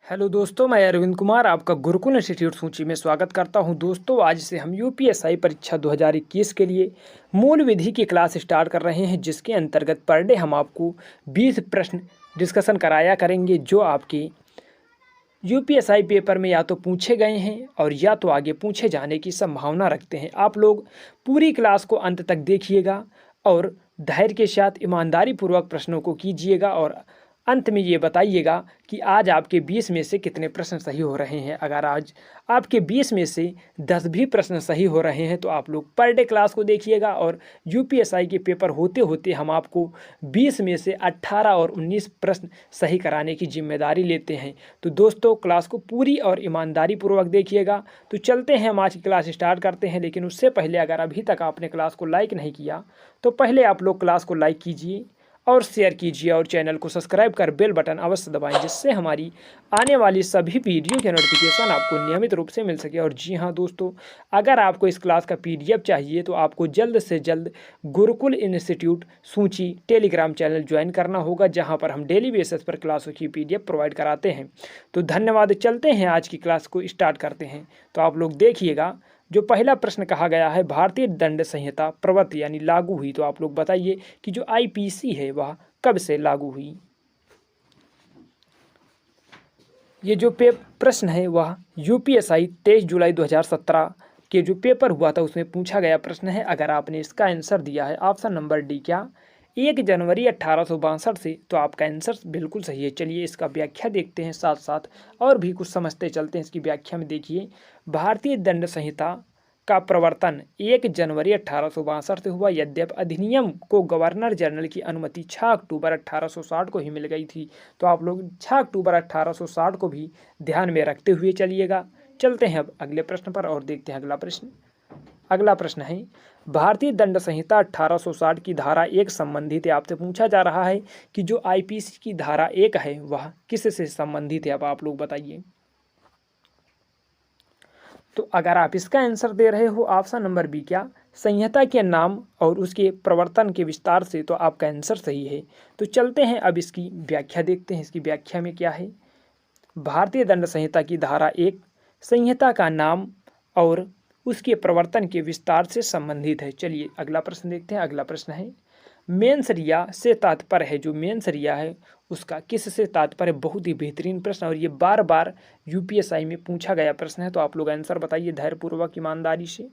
Hello दोस्तों, मैं अरविंद कुमार आपका गुरुकुल इंस्टीट्यूट सूची में स्वागत करता हूं। दोस्तों, आज से हम यूपीएसआई परीक्षा 2021 के लिए मूल विधि की क्लास स्टार्ट कर रहे हैं, जिसके अंतर्गत पर डे हम आपको 20 प्रश्न डिस्कशन कराया करेंगे, जो आपके यूपीएसआई पेपर में या तो पूछे गए हैं और या तो आगे पूछे जाने की संभावना रखते हैं। आप लोग पूरी क्लास को अंत तक देखिएगा और धैर्य के साथ ईमानदारी पूर्वक प्रश्नों को कीजिएगा और अंत में ये बताइएगा कि आज आपके 20 में से कितने प्रश्न सही हो रहे हैं। अगर आज आपके 20 में से 10 भी प्रश्न सही हो रहे हैं तो आप लोग पर डे क्लास को देखिएगा और यूपीएसआई के पेपर होते होते हम आपको 20 में से 18 और 19 प्रश्न सही कराने की जिम्मेदारी लेते हैं। तो दोस्तों, क्लास को पूरी और ईमानदारी पूर्वक देखिएगा। तो चलते हैं, हम आज की क्लास स्टार्ट करते हैं। लेकिन उससे पहले अगर अभी तक आपने क्लास को लाइक नहीं किया तो पहले आप लोग क्लास को लाइक कीजिए और शेयर कीजिए और चैनल को सब्सक्राइब कर बेल बटन अवश्य दबाएं, जिससे हमारी आने वाली सभी वीडियो के नोटिफिकेशन आपको नियमित रूप से मिल सके। और जी हाँ दोस्तों, अगर आपको इस क्लास का पीडीएफ चाहिए तो आपको जल्द से जल्द गुरुकुल इंस्टीट्यूट सूची टेलीग्राम चैनल ज्वाइन करना होगा, जहां पर हम डेली बेसिस पर क्लासों की पीडीएफ प्रोवाइड कराते हैं। तो धन्यवाद। चलते हैं, आज की क्लास को स्टार्ट करते हैं। तो आप लोग देखिएगा, जो पहला प्रश्न कहा गया है, भारतीय दंड संहिता प्रवर्तित यानी लागू हुई। तो आप लोग बताइए कि जो आईपीसी है वह कब से लागू हुई। ये जो प्रश्न है वह यूपीएसआई 23 जुलाई 2017 के जो पेपर हुआ था उसमें पूछा गया प्रश्न है। अगर आपने इसका आंसर दिया है ऑप्शन नंबर डी, क्या 1 जनवरी 1862 से, तो आपका आंसर बिल्कुल सही है। चलिए इसका व्याख्या देखते हैं, साथ साथ और भी कुछ समझते चलते हैं। इसकी व्याख्या में देखिए, भारतीय दंड संहिता का प्रवर्तन 1 जनवरी 1862 से हुआ। यद्यपि अधिनियम को गवर्नर जनरल की अनुमति 6 अक्टूबर 1860 को ही मिल गई थी। तो आप लोग 6 अक्टूबर 1860 को भी ध्यान में रखते हुए चलिएगा। चलते हैं अब अगले प्रश्न पर और देखते हैं अगला प्रश्न। अगला प्रश्न है, भारतीय दंड संहिता 1860 की धारा 1 संबंधित है। आपसे पूछा जा रहा है कि जो आईपीसी की धारा 1 है वह किससे संबंधित है। अब आप लोग बताइए। तो अगर आप इसका आंसर दे रहे हो ऑप्शन नंबर बी, क्या संहिता के नाम और उसके प्रवर्तन के विस्तार से, तो आपका आंसर सही है। तो चलते हैं अब इसकी व्याख्या देखते हैं। इसकी व्याख्या में क्या है, भारतीय दंड संहिता की धारा 1 संहिता का नाम और उसके प्रवर्तन के विस्तार से संबंधित है। चलिए अगला प्रश्न देखते हैं। अगला प्रश्न है, मेंसरिया से तात्पर्य है। जो मेंसरिया है उसका किस से तात्पर्य। बहुत ही बेहतरीन प्रश्न और ये बार बार यूपीएसआई में पूछा गया प्रश्न है। तो आप लोग आंसर बताइए धैर्यपूर्वक ईमानदारी से।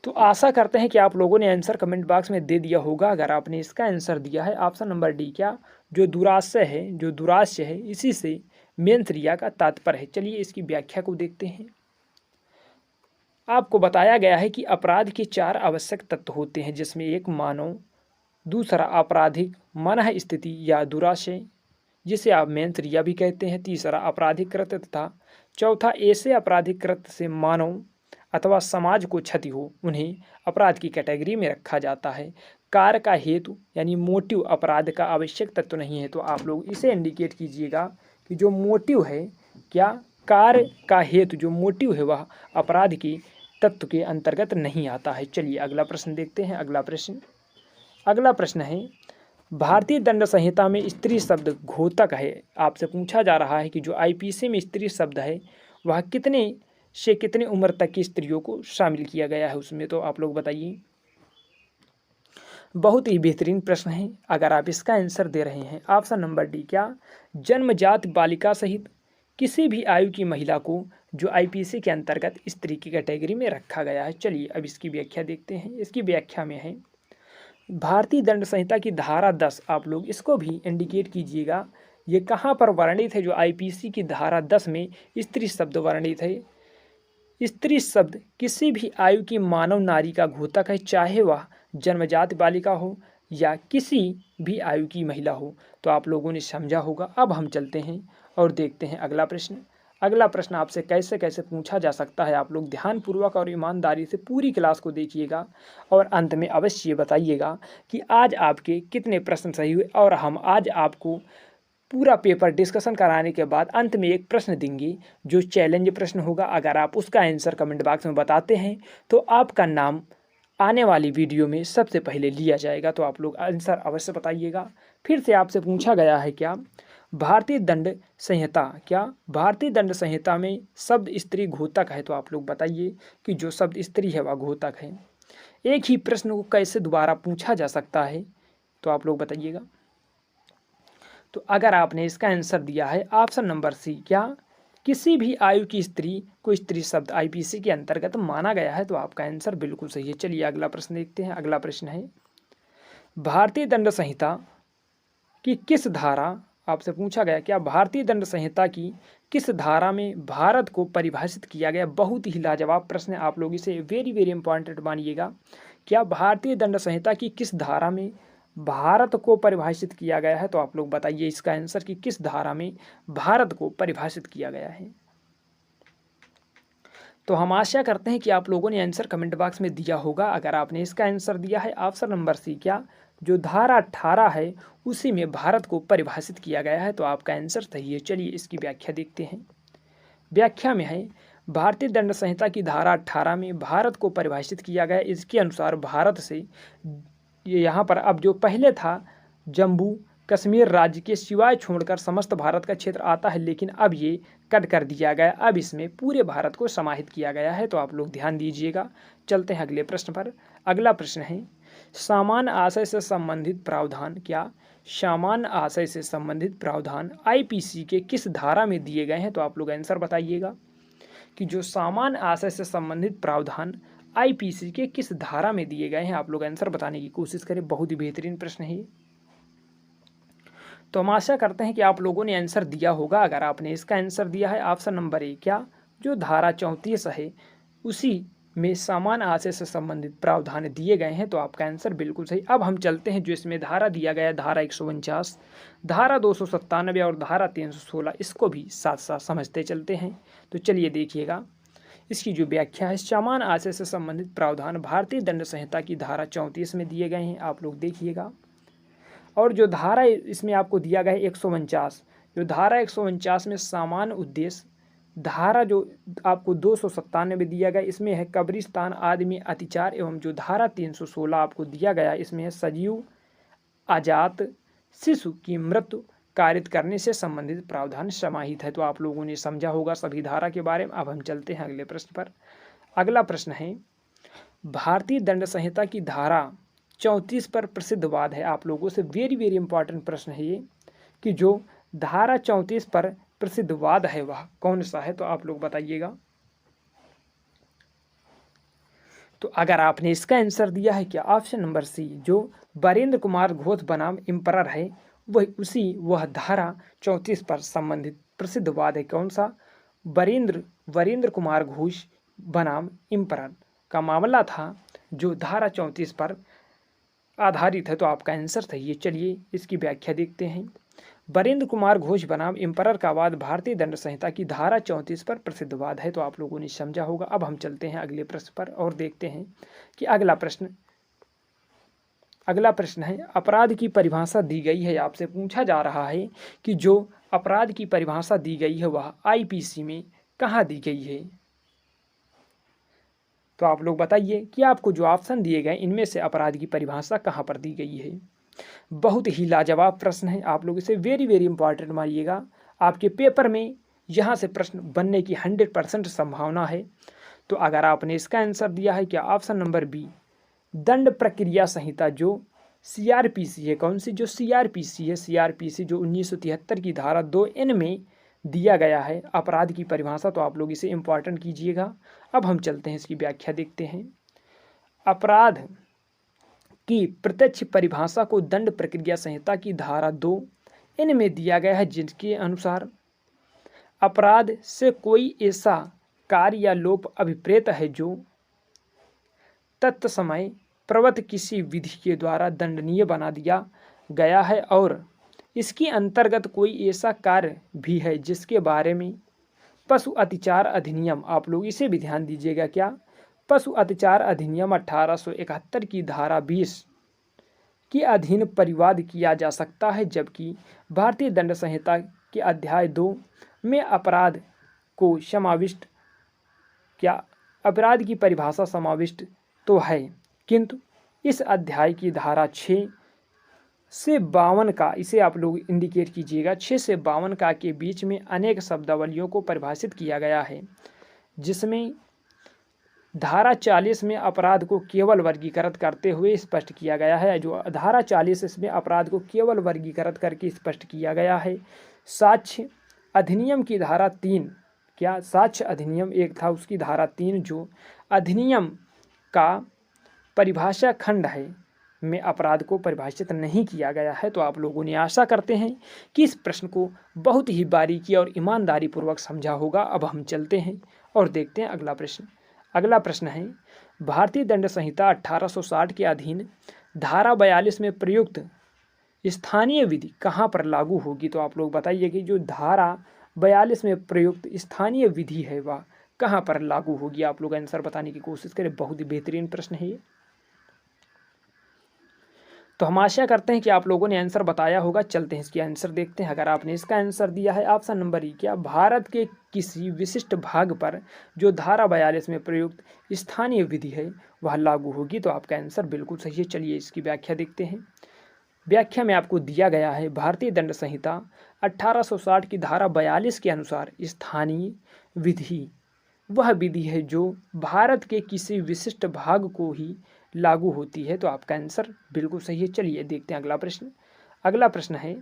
तो आशा करते हैं कि आप लोगों ने आंसर कमेंट बॉक्स में दे दिया होगा। अगर आपने इसका आंसर दिया है ऑप्शन नंबर डी, क्या जो दुराशय है, जो दुराशय है, इसी से मेंसरिया का तात्पर्य है। चलिए इसकी व्याख्या को देखते हैं। आपको बताया गया है कि अपराध के 4 आवश्यक तत्व होते हैं, जिसमें एक मानव, दूसरा आपराधिक मनः स्थिति या दुराशय, जिसे आप मेंसरिया भी कहते हैं, तीसरा आपराधिक कृत्य तथा चौथा ऐसे आपराधिक कृत्य से मानव अथवा समाज को क्षति हो, उन्हें अपराध की कैटेगरी में रखा जाता है। कार्य का हेतु यानी मोटिव अपराध का आवश्यक तत्व नहीं है। तो आप लोग इसे इंडिकेट कीजिएगा कि जो मोटिव है, क्या कार्य का हेतु जो मोटिव है वह अपराध की तत्व के अंतर्गत नहीं आता है। चलिए अगला प्रश्न देखते हैं। अगला प्रश्न है, भारतीय दंड संहिता में स्त्री शब्द घोतक है। आपसे पूछा जा रहा है कि जो आईपीसी में स्त्री शब्द है वह कितने से कितने उम्र तक की स्त्रियों को शामिल किया गया है उसमें। तो आप लोग बताइए। बहुत ही बेहतरीन प्रश्न है। अगर आप इसका आंसर दे रहे हैं ऑप्शन नंबर डी, क्या जन्मजात बालिका सहित किसी भी आयु की महिला को जो आईपीसी के अंतर्गत स्त्री की कैटेगरी में रखा गया है। चलिए अब इसकी व्याख्या देखते हैं। इसकी व्याख्या में है, भारतीय दंड संहिता की धारा 10, आप लोग इसको भी इंडिकेट कीजिएगा, ये कहाँ पर वर्णित है। जो आईपीसी की धारा 10 में स्त्री शब्द वर्णित है। स्त्री शब्द किसी भी आयु की मानव नारी का घोतक है, चाहे वह जन्मजात बालिका हो या किसी भी आयु की महिला हो। तो आप लोगों ने समझा होगा। अब हम चलते हैं और देखते हैं अगला प्रश्न। अगला प्रश्न आपसे कैसे कैसे पूछा जा सकता है। आप लोग ध्यानपूर्वक और ईमानदारी से पूरी क्लास को देखिएगा और अंत में अवश्य बताइएगा कि आज आपके कितने प्रश्न सही हुए। और हम आज आपको पूरा पेपर डिस्कशन कराने के बाद अंत में एक प्रश्न देंगे जो चैलेंज प्रश्न होगा। अगर आप उसका आंसर कमेंट बॉक्स में बताते हैं तो आपका नाम आने वाली वीडियो में सबसे पहले लिया जाएगा। तो आप लोग आंसर अवश्य बताइएगा। फिर से आपसे पूछा गया है क्या भारतीय दंड संहिता, क्या भारतीय दंड संहिता में शब्द स्त्री घोतक है? तो आप लोग बताइए कि जो शब्द स्त्री है वह घोतक है। एक ही प्रश्न को कैसे दोबारा पूछा जा सकता है? तो आप लोग बताइएगा। तो अगर आपने इसका आंसर दिया है ऑप्शन नंबर सी, क्या किसी भी आयु की स्त्री को स्त्री शब्द आईपीसी के अंतर्गत माना गया है, तो आपका आंसर बिल्कुल सही है। चलिए अगला प्रश्न देखते हैं। अगला प्रश्न है भारतीय दंड संहिता की किस धारा, आपसे पूछा गया क्या भारतीय दंड संहिता की किस धारा में भारत को परिभाषित किया गया? बहुत ही लाजवाब प्रश्न है, आप लोग इसे वेरी वेरी इंपॉर्टेंट मानिएगा। क्या भारतीय दंड संहिता की किस धारा में भारत को परिभाषित किया गया है? तो आप लोग बताइए इसका आंसर कि किस धारा में भारत को परिभाषित किया गया है। तो हम आशा करते हैं कि आप लोगों ने आंसर कमेंट बॉक्स में दिया होगा। अगर आपने इसका आंसर दिया है ऑप्शन नंबर सी, क्या जो धारा 18 है उसी में भारत को परिभाषित किया गया है, तो आपका आंसर सही है। चलिए इसकी व्याख्या देखते हैं। व्याख्या में है भारतीय दंड संहिता की धारा 18 में भारत को परिभाषित किया गया। इसके अनुसार भारत से ये यहाँ पर अब जो पहले था जम्मू कश्मीर राज्य के सिवाय छोड़कर समस्त भारत का क्षेत्र आता है, लेकिन अब ये कट कर दिया गया। अब इसमें पूरे भारत को समाहित किया गया है। तो आप लोग ध्यान दीजिएगा। चलते हैं अगले प्रश्न पर। अगला प्रश्न है समान आशय से संबंधित प्रावधान, क्या समान आशय से संबंधित प्रावधान आईपीसी के किस धारा में दिए गए हैं? तो आप लोग आंसर बताइएगा कि जो समान आशय से संबंधित प्रावधान आईपीसी के किस धारा में दिए गए हैं। आप लोग आंसर बताने की कोशिश करें। बहुत ही बेहतरीन प्रश्न है। तो हम आशा करते हैं कि आप लोगों ने आंसर दिया होगा। अगर आपने इसका आंसर दिया है ऑप्शन नंबर ए, क्या जो धारा 34 है उसी में समान आशय से संबंधित प्रावधान दिए गए हैं, तो आपका आंसर बिल्कुल सही। अब हम चलते हैं जो इसमें धारा दिया गया, धारा 149, धारा 297 और धारा 316, इसको भी साथ साथ समझते चलते हैं। तो चलिए देखिएगा इसकी जो व्याख्या है। समान आशय से संबंधित प्रावधान भारतीय दंड संहिता की धारा 34 में दिए गए हैं, आप लोग देखिएगा। और जो धारा इसमें आपको दिया गया है 149, जो धारा 149 में समान उद्देश्य, धारा जो आपको 297 दिया गया इसमें है कब्रिस्तान आदि में अतिचार, एवं जो धारा 316 आपको दिया गया इसमें है सजीव आजात शिशु की मृत्यु कारित करने से संबंधित प्रावधान समाहित है। तो आप लोगों ने समझा होगा सभी धारा के बारे में। अब हम चलते हैं अगले प्रश्न पर। अगला प्रश्न है भारतीय दंड संहिता की धारा 34 पर प्रसिद्ध वाद है। आप लोगों से वेरी वेरी इंपॉर्टेंट प्रश्न है ये कि जो धारा 34 पर प्रसिद्ध वाद है वह कौन सा है? तो आप लोग बताइएगा। तो अगर आपने इसका आंसर दिया है क्या ऑप्शन नंबर सी, जो वीरेंद्र कुमार घोष बनाम इम्परर है वह धारा 34 पर संबंधित प्रसिद्ध वाद है। कौन सा? वीरेंद्र कुमार घोष बनाम इम्परर का मामला था जो धारा 34 पर आधारित है। तो आपका आंसर सही है। चलिए इसकी व्याख्या देखते हैं। वीरेंद्र कुमार घोष बनाम इम्परर का वाद भारतीय दंड संहिता की धारा 34 पर प्रसिद्ध वाद है। तो आप लोगों ने समझा होगा। अब हम चलते हैं अगले प्रश्न पर और देखते हैं कि अगला प्रश्न है अपराध की परिभाषा दी गई है। आपसे पूछा जा रहा है कि जो अपराध की परिभाषा दी गई है वह आईपीसी में कहाँ दी गई है? तो आप लोग बताइए कि आपको जो ऑप्शन दिए गए इनमें से अपराध की परिभाषा कहाँ पर दी गई है। बहुत ही लाजवाब प्रश्न है, आप लोग इसे वेरी वेरी इंपॉर्टेंट मानिएगा। आपके पेपर में यहाँ से प्रश्न बनने की 100% संभावना है। तो अगर आपने इसका आंसर दिया है क्या ऑप्शन नंबर बी, दंड प्रक्रिया संहिता जो सीआरपीसी है। कौन सी? जो सीआरपीसी है। सीआरपीसी जो 1973 की धारा 2N में दिया गया है अपराध की परिभाषा। तो आप लोग इसे इंपॉर्टेंट कीजिएगा। अब हम चलते हैं इसकी व्याख्या देखते हैं। अपराध की प्रत्यक्ष परिभाषा को दंड प्रक्रिया संहिता की धारा 2N में दिया गया है, जिसके अनुसार अपराध से कोई ऐसा कार्य या लोप अभिप्रेत है जो तत्समय प्रवृत्त किसी विधि के द्वारा दंडनीय बना दिया गया है, और इसके अंतर्गत कोई ऐसा कार्य भी है जिसके बारे में पशु अत्याचार अधिनियम, आप लोग इसे भी ध्यान दीजिएगा, क्या पशु अत्याचार अधिनियम 1871 की धारा 20 के अधीन परिवाद किया जा सकता है। जबकि भारतीय दंड संहिता के अध्याय 2 में अपराध को समाविष्ट, क्या अपराध की परिभाषा समाविष्ट तो है, किंतु इस अध्याय की धारा 6 से 52 का, इसे आप लोग इंडिकेट कीजिएगा, 6 से 52 का के बीच में अनेक शब्दावलियों को परिभाषित किया गया है, जिसमें धारा 40 में अपराध को केवल वर्गीकृत करते हुए स्पष्ट किया गया है। जो धारा 40 इसमें अपराध को केवल वर्गीकृत करके स्पष्ट किया गया है। साक्ष्य अधिनियम की धारा 3, क्या साक्ष्य अधिनियम एक था, उसकी धारा 3 जो अधिनियम का परिभाषा खंड है में अपराध को परिभाषित नहीं किया गया है। तो आप लोगों ने आशा करते हैं कि इस प्रश्न को बहुत ही बारीकी और ईमानदारी पूर्वक समझा होगा। अब हम चलते हैं और देखते हैं अगला प्रश्न। अगला प्रश्न है, भारतीय दंड संहिता 1860 के अधीन धारा 42 में प्रयुक्त स्थानीय विधि कहाँ पर लागू होगी? तो आप लोग बताइए कि जो धारा 42 में प्रयुक्त स्थानीय विधि है वह कहाँ पर लागू होगी? आप लोग आंसर बताने की कोशिश करें। बहुत ही बेहतरीन प्रश्न है ये। तो हम आशा करते हैं कि आप लोगों ने आंसर बताया होगा। चलते हैं इसकी आंसर देखते हैं। अगर आपने इसका आंसर दिया है ऑप्शन नंबर ई, क्या भारत के किसी विशिष्ट भाग पर जो धारा 42 में प्रयुक्त स्थानीय विधि है वह लागू होगी, तो आपका आंसर बिल्कुल सही है। चलिए इसकी व्याख्या देखते हैं। व्याख्या में आपको दिया गया है, भारतीय दंड संहिता 1860 की धारा 42 के अनुसार स्थानीय विधि वह विधि है जो भारत के किसी विशिष्ट भाग को ही लागू होती है। तो आपका आंसर बिल्कुल सही है। चलिए देखते हैं अगला प्रश्न। अगला प्रश्न है,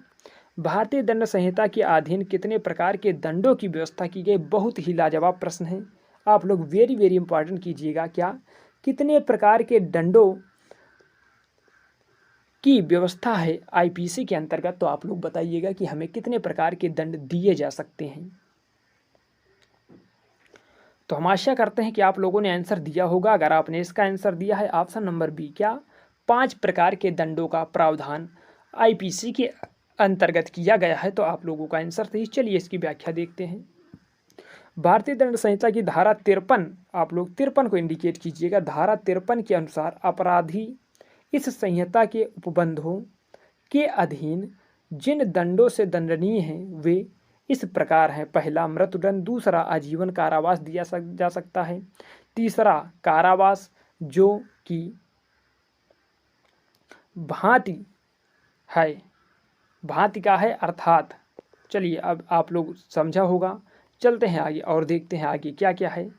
भारतीय दंड संहिता के अधीन कितने प्रकार के दंडों की व्यवस्था की गई? बहुत ही लाजवाब प्रश्न है, आप लोग वेरी वेरी इंपॉर्टेंट कीजिएगा। क्या कितने प्रकार के दंडों की व्यवस्था है आईपीसी के अंतर्गत? तो आप लोग बताइएगा कि हमें कितने प्रकार के दंड दिए जा सकते हैं। तो हम आशा करते हैं कि आप लोगों ने आंसर दिया होगा। अगर आपने इसका आंसर दिया है ऑप्शन नंबर बी, क्या 5 प्रकार के दंडों का प्रावधान आईपीसी के अंतर्गत किया गया है, तो आप लोगों का आंसर सही। चलिए इसकी व्याख्या देखते हैं। भारतीय दंड संहिता की धारा 53, आप लोग 53 को इंडिकेट कीजिएगा। धारा 53 के अनुसार अपराधी इस संहिता के उपबंधों के अधीन जिन दंडों से दंडनीय हैं वे इस प्रकार है। पहला मृत्युदंड, दूसरा आजीवन कारावास दिया जा सकता है, तीसरा कारावास जो कि भांति का है अर्थात। चलिए अब आप लोग समझा होगा। चलते हैं आगे और देखते हैं आगे क्या क्या है।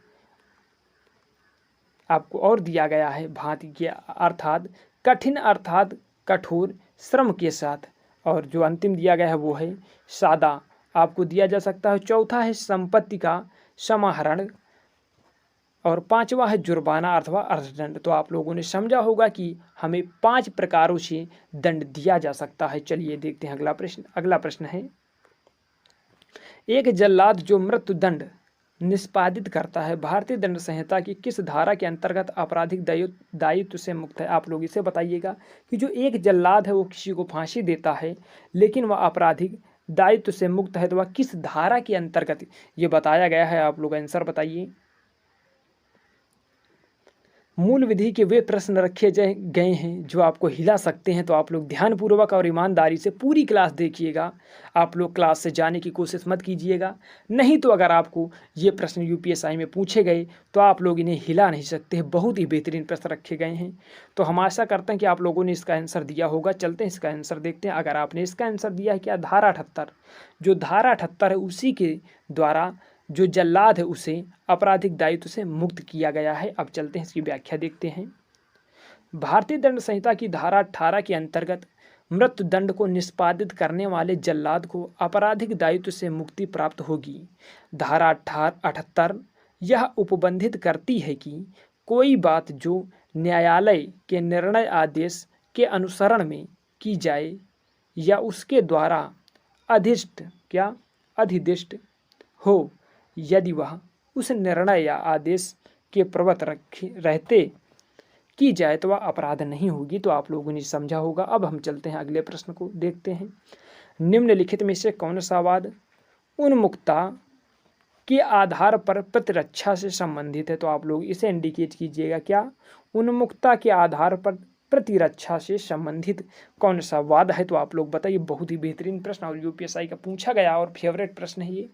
आपको और दिया गया है भांति के अर्थात कठिन अर्थात कठोर श्रम के साथ, और जो अंतिम दिया गया है वो है सादा, आपको दिया जा सकता है। चौथा है संपत्ति का समाहरण, और पांचवा है जुर्माना अथवा अर्थदंड। तो आप लोगों ने समझा होगा कि हमें 5 प्रकारों से दंड दिया जा सकता है। चलिए देखते हैं अगला प्रश्न। अगला प्रश्न है, एक जल्लाद जो मृत्युदंड निष्पादित करता है भारतीय दंड संहिता की किस धारा के अंतर्गत आपराधिक दायित्व से मुक्त है? आप लोग इसे बताइएगा कि जो एक जल्लाद है वो किसी को फांसी देता है लेकिन वह आपराधिक दायित्व से मुक्त है, तो वह किस धारा के अंतर्गत ये बताया गया है? आप लोग आंसर बताइए। मूल विधि के वे प्रश्न रखे गए हैं जो आपको हिला सकते हैं, तो आप लोग ध्यानपूर्वक और ईमानदारी से पूरी क्लास देखिएगा। आप लोग क्लास से जाने की कोशिश मत कीजिएगा, नहीं तो अगर आपको ये प्रश्न यूपीएसआई में पूछे गए तो आप लोग इन्हें हिला नहीं सकते। बहुत ही बेहतरीन प्रश्न रखे गए हैं, तो हम आशा करते हैं कि आप लोगों ने इसका आंसर दिया होगा। चलते हैं इसका आंसर देखते हैं। अगर आपने इसका आंसर दिया है क्या, धारा 78, जो धारा 78 है उसी के द्वारा जो जल्लाद है उसे आपराधिक दायित्व से मुक्त किया गया है। अब चलते हैं इसकी व्याख्या देखते हैं। भारतीय दंड संहिता की धारा 18 के अंतर्गत मृत्युदंड को निष्पादित करने वाले जल्लाद को आपराधिक दायित्व से मुक्ति प्राप्त होगी। धारा 78 यह उपबंधित करती है कि कोई बात जो न्यायालय के निर्णय आदेश के अनुसरण में की जाए या उसके द्वारा अधिदिष्ट हो, यदि वह उस निर्णय या आदेश के प्रवृत्त रहते की जाए तो वह अपराध नहीं होगी। तो आप लोगों ने समझा होगा। अब हम चलते हैं अगले प्रश्न को देखते हैं। निम्नलिखित में से कौन सा वाद उन्मुक्ता के आधार पर प्रतिरक्षा से संबंधित है? तो आप लोग इसे इंडिकेट कीजिएगा। क्या उन्मुक्ता के आधार पर प्रतिरक्षा से संबंधित कौन सा वाद है? तो आप लोग बताइए। बहुत ही बेहतरीन प्रश्न और यूपीएसआई का पूछा गया और फेवरेट प्रश्न है ये।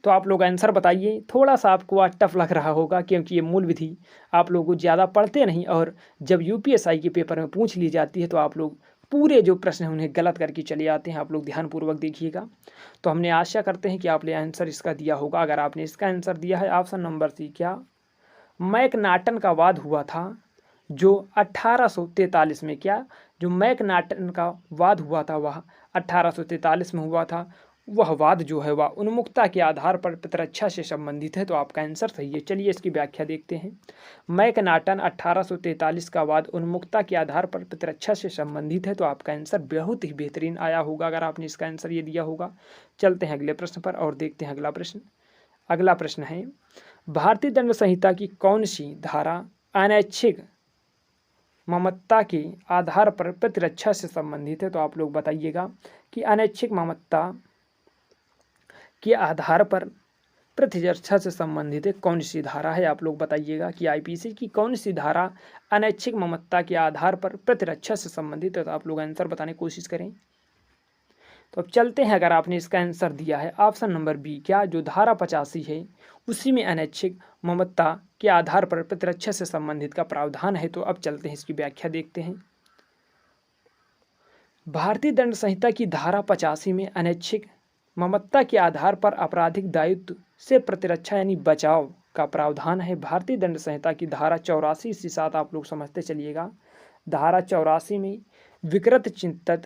तो आप लोग आंसर बताइए। थोड़ा सा आपको आज टफ लग रहा होगा क्योंकि ये मूल विधि आप लोग ज़्यादा पढ़ते नहीं, और जब यूपीएसआई के पेपर में पूछ ली जाती है तो आप लोग पूरे जो प्रश्न हैं उन्हें गलत करके चले आते हैं। आप लोग ध्यानपूर्वक देखिएगा। तो हमने आशा करते हैं कि आपने आंसर इसका दिया होगा। अगर आपने इसका आंसर दिया है ऑप्शन नंबर सी, क्या मैकनाटन का वाद हुआ था जो 1843 में, क्या जो मैकनाटन का वाद हुआ था वह 1843 में हुआ था। वह वाद जो है वह उन्मुक्तता के आधार पर प्रतिरक्षा से संबंधित है। तो आपका आंसर सही है। चलिए इसकी व्याख्या देखते हैं। मैकनाटन 1843 का वाद उन्मुक्तता के आधार पर प्रतिरक्षा से संबंधित है। तो आपका आंसर बहुत ही बेहतरीन आया होगा अगर आपने इसका आंसर ये दिया होगा। चलते हैं अगले प्रश्न पर और देखते हैं अगला प्रश्न। अगला प्रश्न है, भारतीय दंड संहिता की कौन सी धारा अनैच्छिक ममता के आधार पर प्रतिरक्षा से संबंधित है। तो आप लोग बताइएगा कि अनैच्छिक ममता के आधार पर प्रतिरक्षा से संबंधित है कौन सी धारा है। आप लोग बताइएगा कि आईपीसी की कौन सी धारा अनैच्छिक ममता के आधार पर प्रतिरक्षा से संबंधित है। तो आप लोग आंसर बताने की कोशिश करें। तो अब चलते हैं। अगर आपने इसका आंसर दिया है ऑप्शन नंबर बी, क्या जो धारा 85 है उसी में अनैच्छिक ममता के आधार पर प्रतिरक्षा से संबंधित का प्रावधान है। तो अब चलते हैं इसकी व्याख्या देखते हैं। भारतीय दंड संहिता की धारा 85 में अनैच्छिक ममता के आधार पर आपराधिक दायित्व से प्रतिरक्षा यानी बचाव का प्रावधान है। भारतीय दंड संहिता की धारा 84 से 7 आप लोग समझते चलिएगा। धारा 84 में विकृत चिंतक,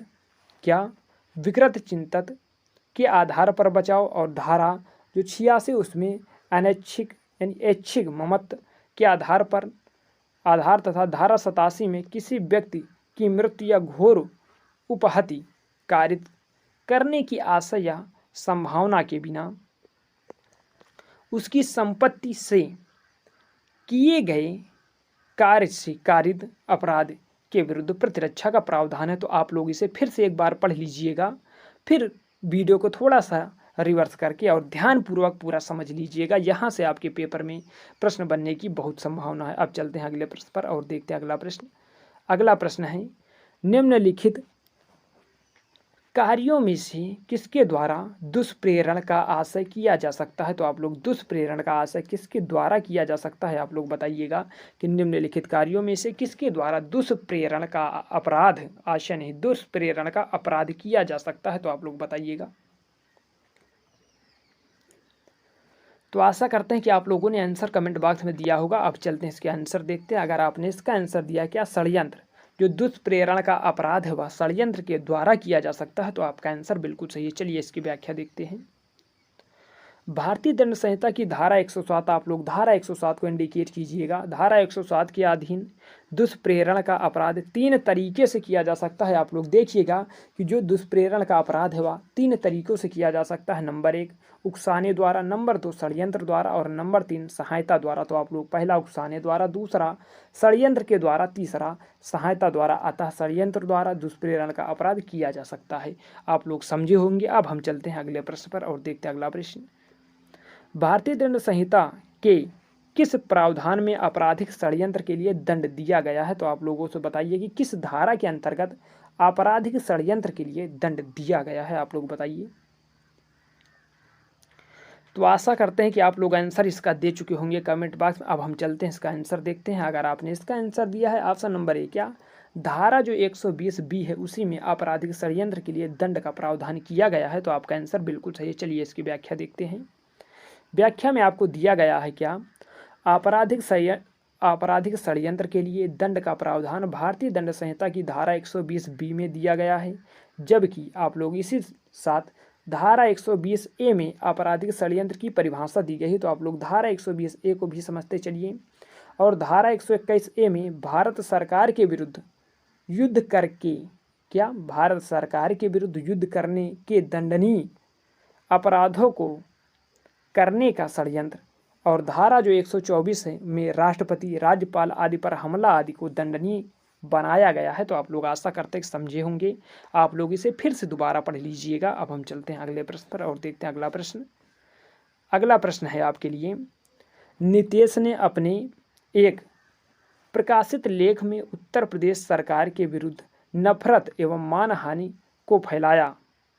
क्या विकृत चिंतक के आधार पर बचाव, और धारा जो 86 उसमें अनैच्छिक यानी ऐच्छिक ममत के आधार पर आधार, तथा धारा 87 में किसी व्यक्ति की मृत्यु या घोर उपहति कारित करने की आशा या संभावना के बिना उसकी संपत्ति से किए गए कार्य से कारित अपराध के विरुद्ध प्रतिरक्षा का प्रावधान है। तो आप लोग इसे फिर से एक बार पढ़ लीजिएगा, फिर वीडियो को थोड़ा सा रिवर्स करके और ध्यानपूर्वक पूरा समझ लीजिएगा। यहाँ से आपके पेपर में प्रश्न बनने की बहुत संभावना है। अब चलते हैं अगले प्रश्न पर और देखते हैं अगला प्रश्न। अगला प्रश्न है, निम्नलिखित कार्यों में से किसके द्वारा दुष्प्रेरण का आशय किया जा सकता है। तो आप लोग दुष्प्रेरण का आशय किसके द्वारा किया जा सकता है। आप लोग बताइएगा कि निम्नलिखित कार्यों में से किसके द्वारा दुष्प्रेरण का अपराध, आशय नहीं, दुष्प्रेरण का अपराध किया जा सकता है। तो आप लोग बताइएगा। तो आशा करते हैं कि आप लोगों ने आंसर कमेंट बॉक्स में दिया होगा। अब चलते हैं इसके आंसर देखते हैं। अगर आपने इसका आंसर दिया क्या षड्यंत्र, जो दुष्प्रेरण का अपराध है वह षड्यंत्र के द्वारा किया जा सकता है। तो आपका आंसर बिल्कुल सही है। चलिए इसकी व्याख्या देखते हैं। भारतीय दंड संहिता की धारा 107, आप लोग धारा 107 को इंडिकेट कीजिएगा। धारा 107 के अधीन दुष्प्रेरण का अपराध 3 तरीके से किया जा सकता है। आप लोग देखिएगा कि जो दुष्प्रेरण का अपराध है वह 3 तरीकों से किया जा सकता है। नंबर 1 उकसाने द्वारा, नंबर 2 षड्यंत्र द्वारा, और नंबर 3 सहायता द्वारा। तो आप लोग पहला उकसाने द्वारा, दूसरा षड्यंत्र के द्वारा, तीसरा सहायता द्वारा। अतः षड्यंत्र द्वारा दुष्प्रेरण का अपराध किया जा सकता है। आप लोग समझे होंगे। अब हम चलते हैं अगले प्रश्न पर और देखते हैं अगला प्रश्न। भारतीय दंड संहिता के किस प्रावधान में आपराधिक षड्यंत्र के लिए दंड दिया गया है। तो आप लोगों से बताइए कि किस धारा के अंतर्गत आपराधिक षड्यंत्र के लिए दंड दिया गया है। आप लोग बताइए। तो आशा करते हैं कि आप लोग आंसर इसका दे चुके होंगे कमेंट बॉक्स में। अब हम चलते हैं इसका आंसर देखते हैं। अगर आपने इसका आंसर दिया है ऑप्शन नंबर 1, क्या धारा जो 120B है उसी में आपराधिक षड्यंत्र के लिए दंड का प्रावधान किया गया है। तो आपका आंसर बिल्कुल सही है। चलिए इसकी व्याख्या देखते हैं। व्याख्या में आपको दिया गया है क्या आपराधिक षड्यंत्र के लिए दंड का प्रावधान भारतीय दंड संहिता की धारा 120B में दिया गया है, जबकि आप लोग इसी साथ धारा 120A में आपराधिक षड्यंत्र की परिभाषा दी गई है। तो आप लोग धारा 120A को भी समझते चलिए। और धारा 121A में भारत सरकार के विरुद्ध युद्ध करके, क्या भारत सरकार के विरुद्ध युद्ध करने के दंडनीय अपराधों को करने का षड्यंत्र, और धारा जो 124 है में राष्ट्रपति, राज्यपाल आदि पर हमला आदि को दंडनीय बनाया गया है। तो आप लोग आशा करते हैं समझे होंगे। आप लोग इसे फिर से दोबारा पढ़ लीजिएगा। अब हम चलते हैं अगले प्रश्न पर और देखते हैं अगला प्रश्न। अगला प्रश्न है आपके लिए, नितेश ने अपने एक प्रकाशित लेख में उत्तर प्रदेश सरकार के विरुद्ध नफरत एवं मानहानि को फैलाया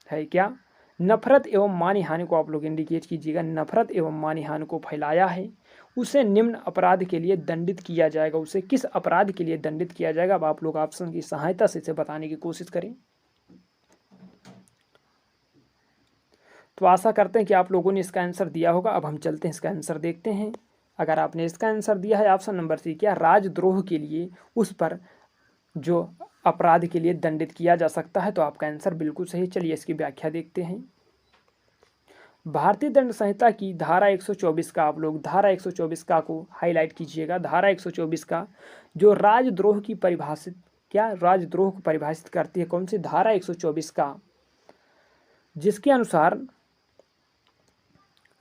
है। क्या नफरत एवं मानी हानि को आप लोग इंडिकेट कीजिएगा। नफरत एवं मानी हानि को फैलाया है, उसे निम्न अपराध के लिए दंडित किया जाएगा। उसे किस अपराध के लिए दंडित किया जाएगा, अब आप लोग ऑप्शन की सहायता से इसे बताने की कोशिश करें। तो आशा करते हैं कि आप लोगों ने इसका आंसर दिया होगा। अब हम चलते हैं इसका आंसर देखते हैं। अगर आपने इसका आंसर दिया है ऑप्शन नंबर सी, क्या राजद्रोह के लिए उस पर जो अपराध के लिए दंडित किया जा सकता है, तो आपका आंसर बिल्कुल सही। चलिए इसकी व्याख्या देखते हैं। भारतीय दंड संहिता की धारा 124 का, आप लोग धारा 124 का को हाईलाइट कीजिएगा। धारा 124 का जो राजद्रोह की परिभाषित, क्या राजद्रोह को परिभाषित करती है, कौन सी धारा 124 का, जिसके अनुसार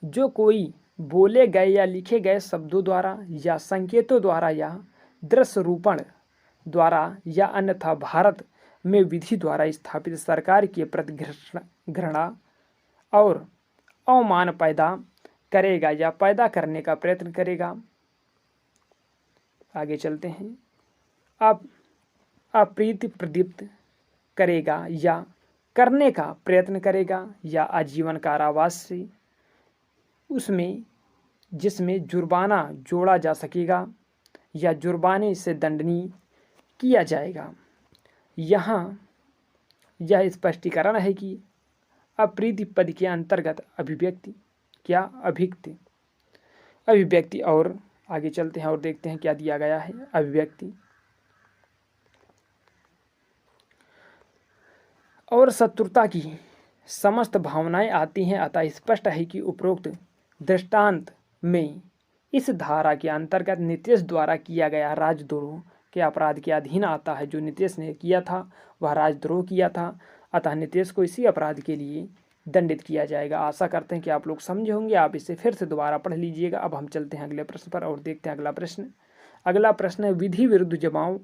जो कोई बोले गए या लिखे गए शब्दों द्वारा या संकेतों द्वारा या दृश्य रूपण द्वारा या अन्यथा भारत में विधि द्वारा स्थापित सरकार के प्रति घृणा और अवमान पैदा करेगा या पैदा करने का प्रयत्न करेगा। आगे चलते हैं। अब अप्रीति प्रदीप्त करेगा या करने का प्रयत्न करेगा या आजीवन कारावास से उसमें जिसमें जुर्माना जोड़ा जा सकेगा या जुर्माने से दंडनीय किया जाएगा। यहाँ यह स्पष्टीकरण है कि अप्रीति पद के अंतर्गत अभिव्यक्ति, क्या अभिव्यक्ति और आगे चलते हैं और देखते हैं क्या दिया गया है। अभिव्यक्ति और शत्रुता की समस्त भावनाएं आती हैं, अतः स्पष्ट है कि उपरोक्त दृष्टांत में इस धारा के अंतर्गत नीतीश द्वारा किया गया राजद्रोह के अपराध के अधीन आता है। जो नीतीश ने किया था वह राजद्रोह किया था, अतः नीतीश को इसी अपराध के लिए दंडित किया जाएगा। आशा करते हैं कि आप लोग समझे होंगे। आप इसे फिर से दोबारा पढ़ लीजिएगा। अब हम चलते हैं अगले प्रश्न पर और देखते हैं अगला प्रश्न। अगला प्रश्न है, विधि विरुद्ध जमाव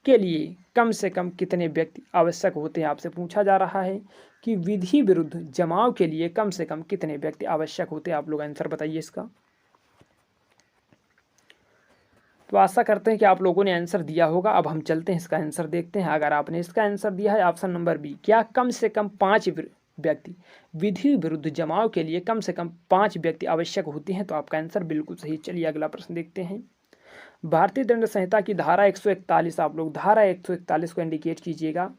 के लिए कम से कम कितने व्यक्ति आवश्यक होते हैं। आपसे पूछा जा रहा है कि विधि विरुद्ध जमाव के लिए कम से कम कितने व्यक्ति आवश्यक होते हैं। आप लोग आंसर बताइए इसका। तो आशा करते हैं कि आप लोगों ने आंसर दिया होगा। अब हम चलते हैं इसका आंसर देखते हैं। अगर आपने इसका आंसर दिया है ऑप्शन नंबर बी, क्या कम से कम 5 व्यक्ति विधि विरुद्ध जमाव के लिए कम से कम 5 व्यक्ति आवश्यक होते हैं, तो आपका आंसर बिल्कुल सही। चलिए अगला प्रश्न देखते हैं। भारतीय दंड संहिता की धारा 141, आप लोग धारा 141 को इंडिकेट कीजिएगा।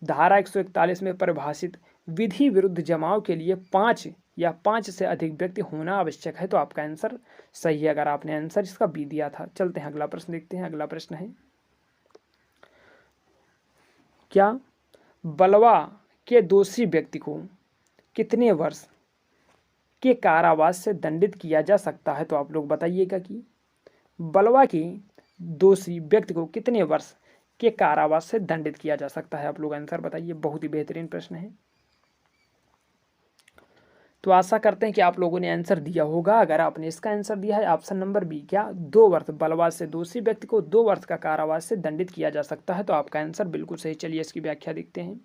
धारा 141 में परिभाषित विधि विरुद्ध जमाव के लिए 5 या 5 से अधिक व्यक्ति होना आवश्यक है, तो आपका आंसर सही है अगर आपने आंसर इसका बी दिया था। चलते हैं अगला प्रश्न देखते हैं। अगला प्रश्न है, क्या बलवा के दोषी व्यक्ति को कितने वर्ष के कारावास से दंडित किया जा सकता है, तो आप लोग बताइएगा कि बलवा के दोषी व्यक्ति को कितने वर्ष के कारावास से दंडित किया जा सकता है। आप लोग आंसर बताइए। बहुत ही बेहतरीन प्रश्न है। तो आशा करते हैं कि आप लोगों ने आंसर दिया होगा। अगर आपने इसका आंसर दिया है ऑप्शन नंबर बी, क्या 2 वर्ष, बलवा से दोषी व्यक्ति को 2 वर्ष का कारावास से दंडित किया जा सकता है, तो आपका आंसर बिल्कुल सही। चलिए इसकी व्याख्या देखते हैं।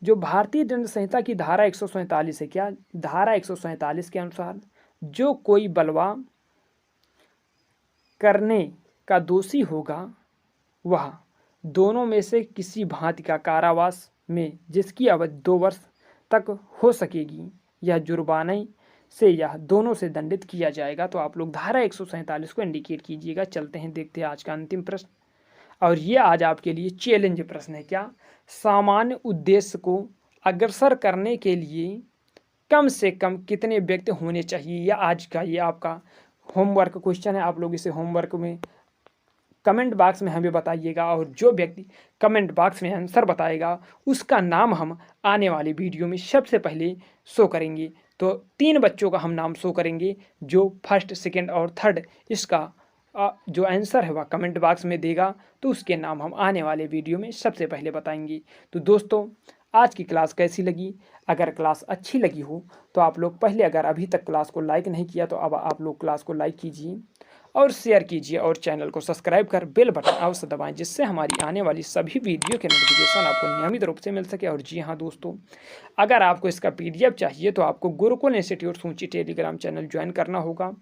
जो भारतीय दंड संहिता की धारा 147 है, क्या धारा 147 के अनुसार जो कोई बलवा करने का दोषी होगा वह दोनों में से किसी भांति का कारावास में जिसकी अवधि 2 वर्ष तक हो सकेगी या जुर्माने से यह दोनों से दंडित किया जाएगा, तो आप लोग धारा 147 को इंडिकेट कीजिएगा। चलते हैं देखते हैं आज का अंतिम प्रश्न, और ये आज आपके लिए चैलेंज प्रश्न है। क्या सामान्य उद्देश्य को अग्रसर करने के लिए कम से कम कितने व्यक्ति होने चाहिए, या आज का ये आपका होमवर्क क्वेश्चन है। आप लोग इसे होमवर्क में कमेंट बॉक्स में हमें बताइएगा, और जो व्यक्ति कमेंट बॉक्स में आंसर बताएगा उसका नाम हम आने वाली वीडियो में सबसे पहले शो करेंगे। तो 3 बच्चों का हम नाम शो करेंगे जो फर्स्ट, सेकंड और थर्ड इसका जो आंसर है वह कमेंट बॉक्स में देगा, तो उसके नाम हम आने वाले वीडियो में सबसे पहले बताएंगे। तो दोस्तों, आज की क्लास कैसी लगी? अगर क्लास अच्छी लगी हो तो आप लोग पहले, अगर अभी तक क्लास को लाइक नहीं किया तो अब आप लोग क्लास को लाइक कीजिए और शेयर कीजिए, और चैनल को सब्सक्राइब कर बेल बटन अवश्य दबाएं, जिससे हमारी आने वाली सभी वीडियो के नोटिफिकेशन आपको नियमित रूप से मिल सके। और जी हाँ दोस्तों, अगर आपको इसका PDF चाहिए तो आपको गुरुकुल इंस्टीट्यूट सूंची टेलीग्राम चैनल ज्वाइन करना होगा,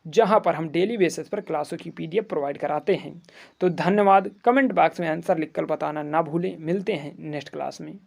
जहां पर हम डेली बेसिस पर क्लासों की PDF प्रोवाइड कराते हैं। तो धन्यवाद। कमेंट बॉक्स में आंसर लिखकर बताना ना भूलें। मिलते हैं नेक्स्ट क्लास में।